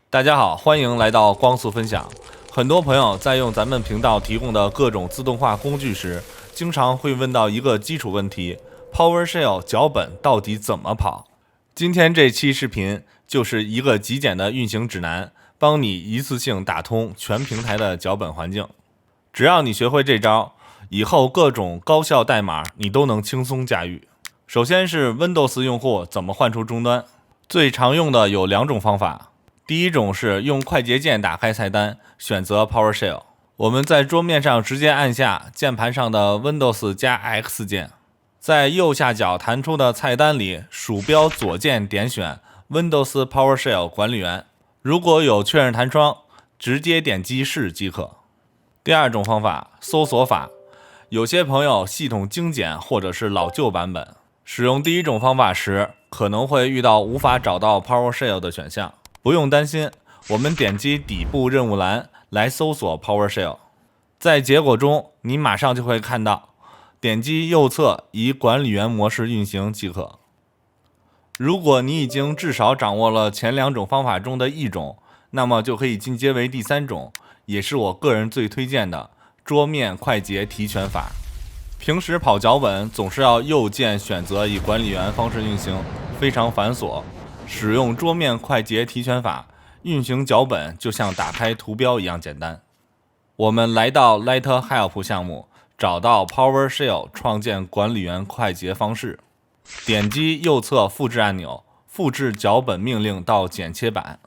大家好，欢迎来到光速分享。很多朋友在用咱们频道提供的各种自动化工具时，经常会问到一个基础问题：PowerShell 脚本到底怎么跑？今天这期视频就是一个极简的运行指南，帮你一次性打通全平台的脚本环境。只要你学会这招，以后各种高效代码你都能轻松驾驭。首先是 Windows 用户怎么换出终端，最常用的有两种方法。第一种是用快捷键打开菜单，选择 PowerShell。我们在桌面上直接按下键盘上的 Windows 加 X 键，在右下角弹出的菜单里，鼠标左键点选 Windows PowerShell 管理员。如果有确认弹窗，直接点击是即可。第二种方法，搜索法。有些朋友系统精简或者是老旧版本，使用第一种方法时，可能会遇到无法找到 PowerShell 的选项。不用担心，我们点击底部任务栏来搜索 PowerShell， 在结果中你马上就会看到，点击右侧以管理员模式运行即可。如果你已经至少掌握了前两种方法中的一种，那么就可以进阶为第三种，也是我个人最推荐的桌面快捷提权法。平时跑脚本总是要右键选择以管理员方式运行，非常繁琐。使用桌面快捷提权法，运行脚本就像打开图标一样简单。我们来到 LightHelp 项目，找到 PowerShell 创建管理员快捷方式，点击右侧复制按钮，复制脚本命令到剪切板，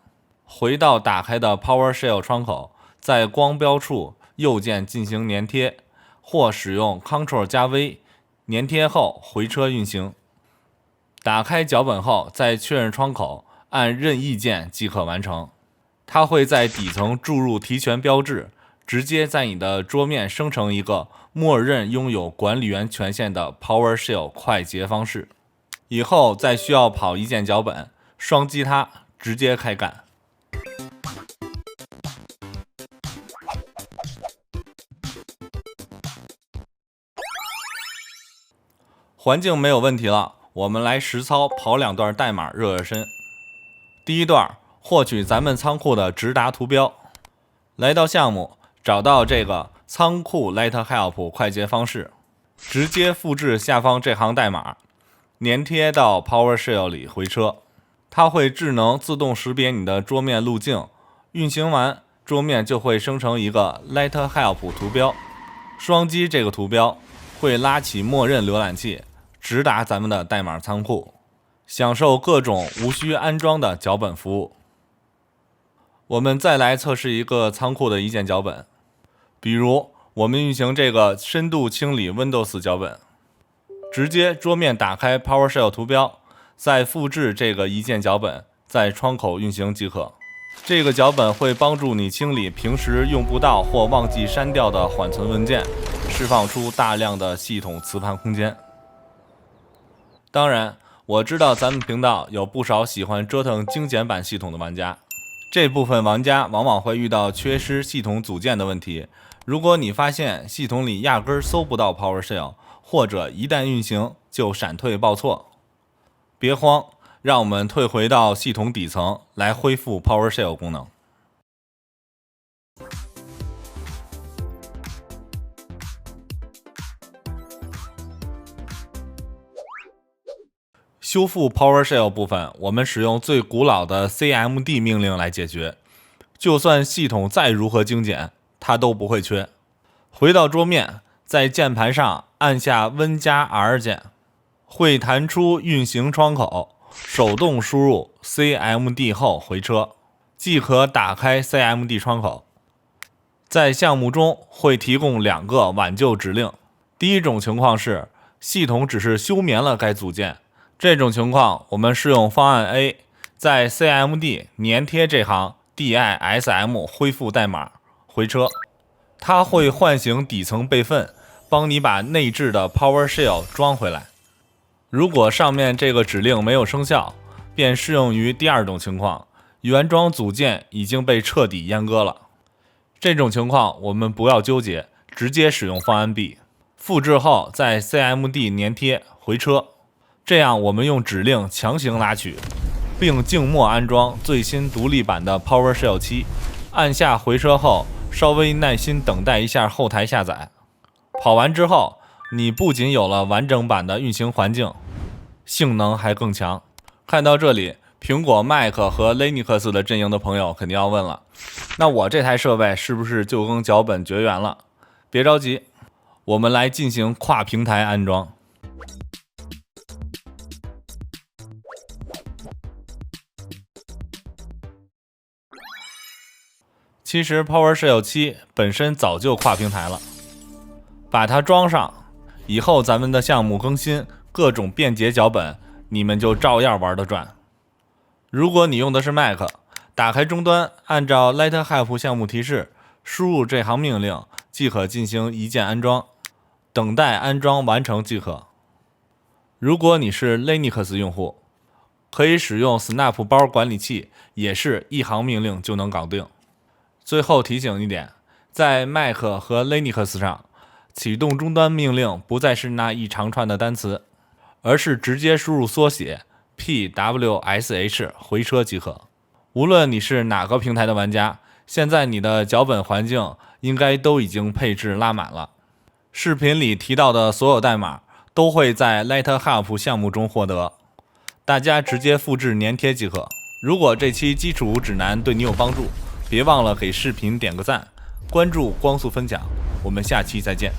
回到打开的 PowerShell 窗口，在光标处右键进行粘贴，或使用 Ctrl 加 V 粘贴后回车运行。打开脚本后，在确认窗口按任意键即可完成。它会在底层注入提权标志，直接在你的桌面生成一个默认拥有管理员权限的 PowerShell 快捷方式。以后再需要跑一键脚本，双击它，直接开干。环境没有问题了，我们来实操跑两段代码热热身。第一段，获取咱们仓库的直达图标。来到项目，找到这个仓库 LightHelp 快捷方式，直接复制下方这行代码，粘贴到 PowerShell 里回车。它会智能自动识别你的桌面路径，运行完，桌面就会生成一个 LightHelp 图标。双击这个图标，会拉起默认浏览器，直达咱们的代码仓库，享受各种无需安装的脚本服务。我们再来测试一个仓库的一键脚本，比如我们运行这个深度清理 Windows 脚本，直接桌面打开 PowerShell 图标，再复制这个一键脚本，在窗口运行即可。这个脚本会帮助你清理平时用不到或忘记删掉的缓存文件，释放出大量的系统磁盘空间。当然，我知道咱们频道有不少喜欢折腾精简版系统的玩家，这部分玩家往往会遇到缺失系统组件的问题。如果你发现系统里压根搜不到 PowerShell， 或者一旦运行就闪退报错，别慌，让我们退回到系统底层来恢复 PowerShell 功能。修复 PowerShell 部分，我们使用最古老的 CMD 命令来解决。就算系统再如何精简，它都不会缺。回到桌面，在键盘上按下 Win 加 R 键，会弹出运行窗口，手动输入 CMD 后回车，即可打开 CMD 窗口。在项目中会提供两个挽救指令。第一种情况是系统只是休眠了该组件，这种情况我们适用方案 A， 在 CMD 粘贴这行 DISM 恢复代码回车，它会唤醒底层备份，帮你把内置的 PowerShell 装回来。如果上面这个指令没有生效，便适用于第二种情况，原装组件已经被彻底阉割了。这种情况我们不要纠结，直接使用方案 B， 复制后在 CMD 粘贴回车，这样我们用指令强行拉取，并静默安装最新独立版的 PowerShell 7。按下回车后，稍微耐心等待一下后台下载。跑完之后，你不仅有了完整版的运行环境，性能还更强。看到这里，苹果、Mac 和 Linux 的阵营的朋友肯定要问了，那我这台设备是不是就跟脚本绝缘了？别着急，我们来进行跨平台安装。其实 PowerShell 7本身早就跨平台了，把它装上以后，咱们的项目更新各种便捷脚本，你们就照样玩得转。如果你用的是 Mac， 打开终端，按照 LightHelp 项目提示，输入这行命令即可进行一键安装，等待安装完成即可。如果你是 Linux 用户，可以使用 Snap 包管理器，也是一行命令就能搞定。最后提醒一点，在 Mac 和 Linux 上，启动终端命令不再是那一长串的单词，而是直接输入缩写 PWSH 回车即可。无论你是哪个平台的玩家，现在你的脚本环境应该都已经配置拉满了。视频里提到的所有代码都会在 LightHelp 项目中获得，大家直接复制粘贴即可。如果这期基础指南对你有帮助，别忘了给视频点个赞，关注光速分享，我们下期再见。